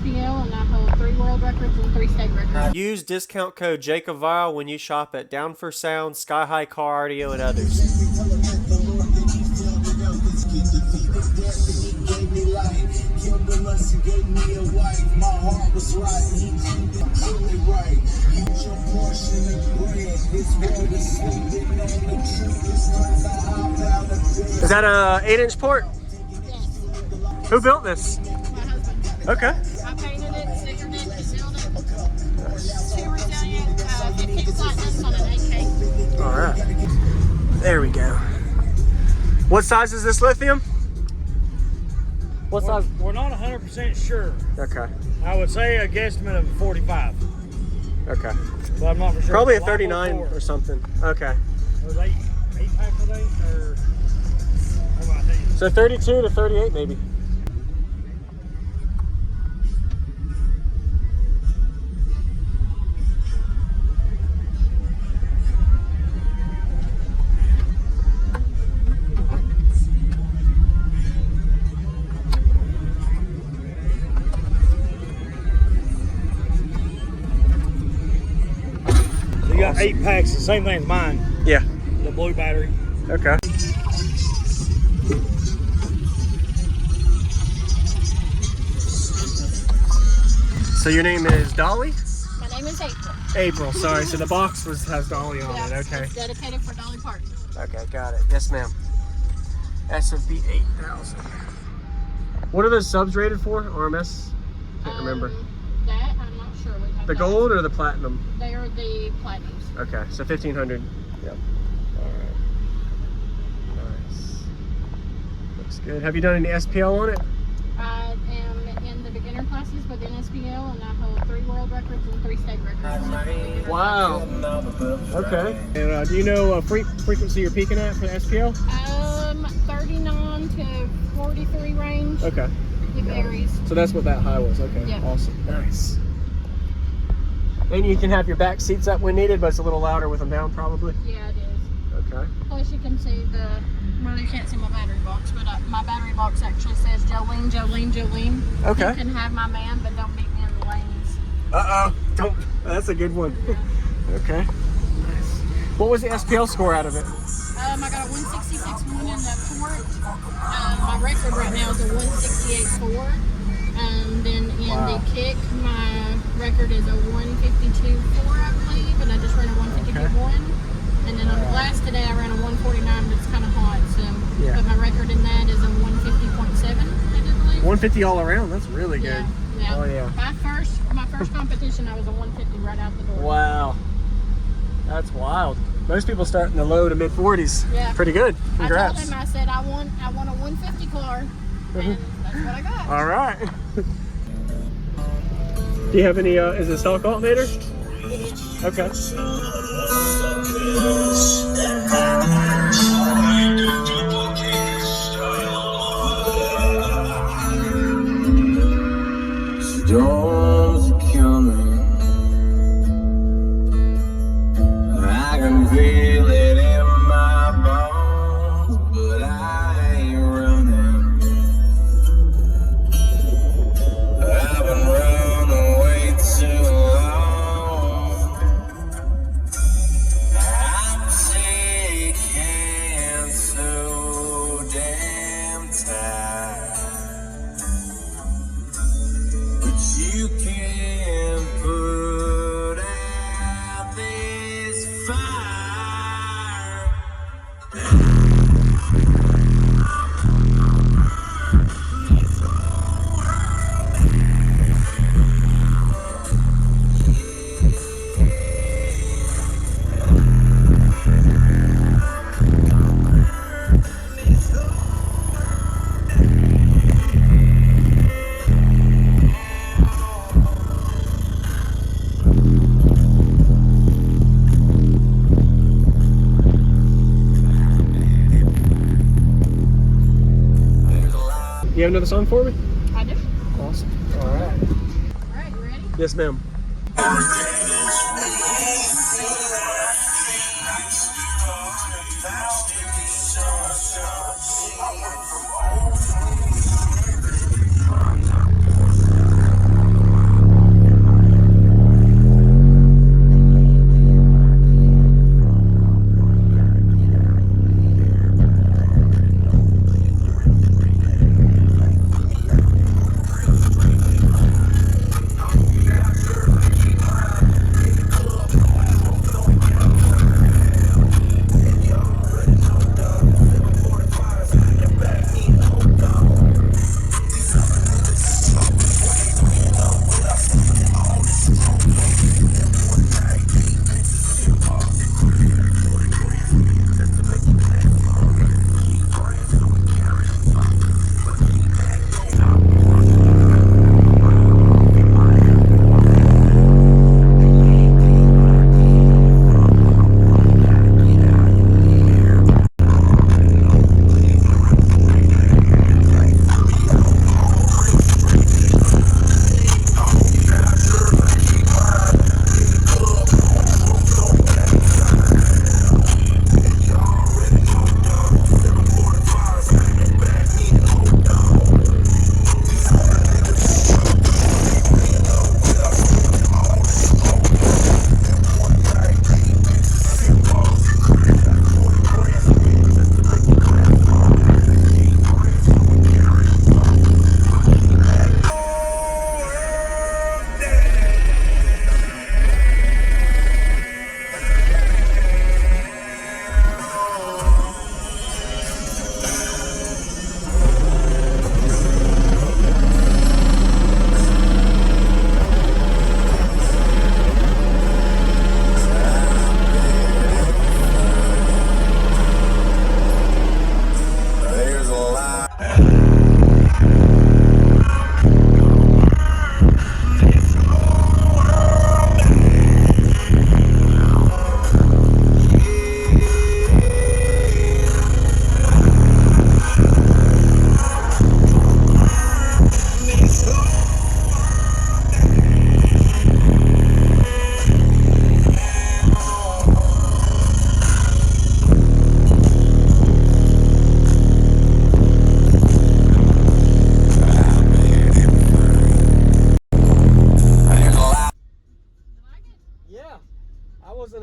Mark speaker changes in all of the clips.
Speaker 1: SPL, and I hold 3 world records and 3 state records.
Speaker 2: Use discount code JACOBVILE when you shop at Down for Sound, Sky High Car Audio, and others. Is that a 8-inch port?
Speaker 1: Yes.
Speaker 2: Who built this?
Speaker 1: My husband.
Speaker 2: Okay.
Speaker 1: I painted it, stickered it, he sealed it. 2 resilient, 15 platinums on an 8K.
Speaker 2: All right. There we go. What size is this lithium? What size?
Speaker 3: We're not 100% sure.
Speaker 2: Okay.
Speaker 3: I would say a guesstimate of 45.
Speaker 2: Okay.
Speaker 3: But I'm not for sure.
Speaker 2: Probably a 39 or something. Okay.
Speaker 3: Was 8 packs a day? Or what am I thinking?
Speaker 2: So 32 to 38 maybe.
Speaker 3: You got 8 packs, the same thing as mine.
Speaker 2: Yeah.
Speaker 3: The blue battery.
Speaker 2: Okay. So your name is Dolly?
Speaker 1: My name is April.
Speaker 2: April, sorry. So the box has Dolly on it. Okay.
Speaker 1: It's dedicated for Dolly Parton.
Speaker 2: Okay, got it. Yes, ma'am. SFB 8000. What are those subs rated for? RMS? Can't remember.
Speaker 1: That, I'm not sure. We have
Speaker 2: The
Speaker 1: that.
Speaker 2: gold or the platinum?
Speaker 1: They are the platinums.
Speaker 2: Okay, so 1500. Yep. All right. Nice. Looks good. Have you done any SPL on it?
Speaker 1: I am in the beginner classes within SPL, and I hold 3 world records and 3 state records.
Speaker 2: Wow. Okay. And do you know frequency you're peaking at for the SPL?
Speaker 1: 39 to 43 range.
Speaker 2: Okay.
Speaker 1: It varies.
Speaker 2: So that's what that high was. Okay.
Speaker 1: Yeah.
Speaker 2: Awesome. Nice. And you can have your back seats up when needed, but it's a little louder with them down, probably.
Speaker 1: Yeah, it is.
Speaker 2: Okay.
Speaker 1: Plus, you can see well, you can't see my battery box, but my battery box actually says Jolene, Jolene, Jolene.
Speaker 2: Okay.
Speaker 1: You can have my man, but don't meet me in the lanes.
Speaker 2: Don't. That's a good one. Okay. Nice. What was the SPL score out of it?
Speaker 1: I got a 166.1 in the port. My record right now is a 168.4. Then in the kick, my record is a 152.4, I believe, and I just ran a 152.1. And then on the glass today, I ran a 149, but it's kind of hot, so.
Speaker 2: Yeah.
Speaker 1: But my record in that is a 150.7, I do believe.
Speaker 2: 150 all around. That's really good.
Speaker 1: Yeah.
Speaker 2: Oh yeah.
Speaker 1: My first competition, I was a 150 right out the door.
Speaker 2: Wow. That's wild. Most people start in the low to mid 40s.
Speaker 1: Yeah.
Speaker 2: Pretty good.
Speaker 1: I
Speaker 2: Congrats.
Speaker 1: told him, I said, I want a 150 car, and that's what I got.
Speaker 2: All right. Do you have any, is it stock alternator? Okay.
Speaker 4: Storms are coming. I can feel it in my bones, but I ain't running. I've been running way too long. I'm sick and so damn tired. You can put out this fire.
Speaker 2: You have another song for me?
Speaker 1: I do.
Speaker 2: Awesome. All right.
Speaker 1: All right, you ready?
Speaker 2: Yes, ma'am.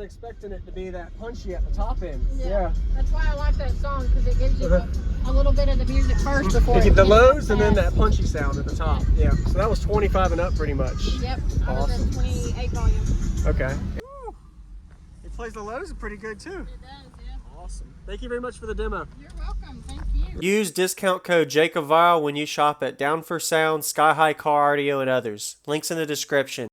Speaker 2: wasn't expecting it to be that punchy at the top end.
Speaker 1: Yeah. That's why I like that song, because it gives you a little bit of the music first before
Speaker 2: You get the
Speaker 1: gets
Speaker 2: lows and then
Speaker 1: fast.
Speaker 2: that punchy sound at the top. Yeah. So that was 25 and up pretty much.
Speaker 1: Yep. I was
Speaker 2: Awesome.
Speaker 1: at 28 volume.
Speaker 2: Okay. It plays the lows pretty good too.
Speaker 1: It does, yeah.
Speaker 2: Awesome. Thank you very much for the demo.
Speaker 1: You're welcome. Thank you.
Speaker 2: Use discount code JacobVile when you shop at Down for Sound, Sky High Car Audio, and others. Links in the description.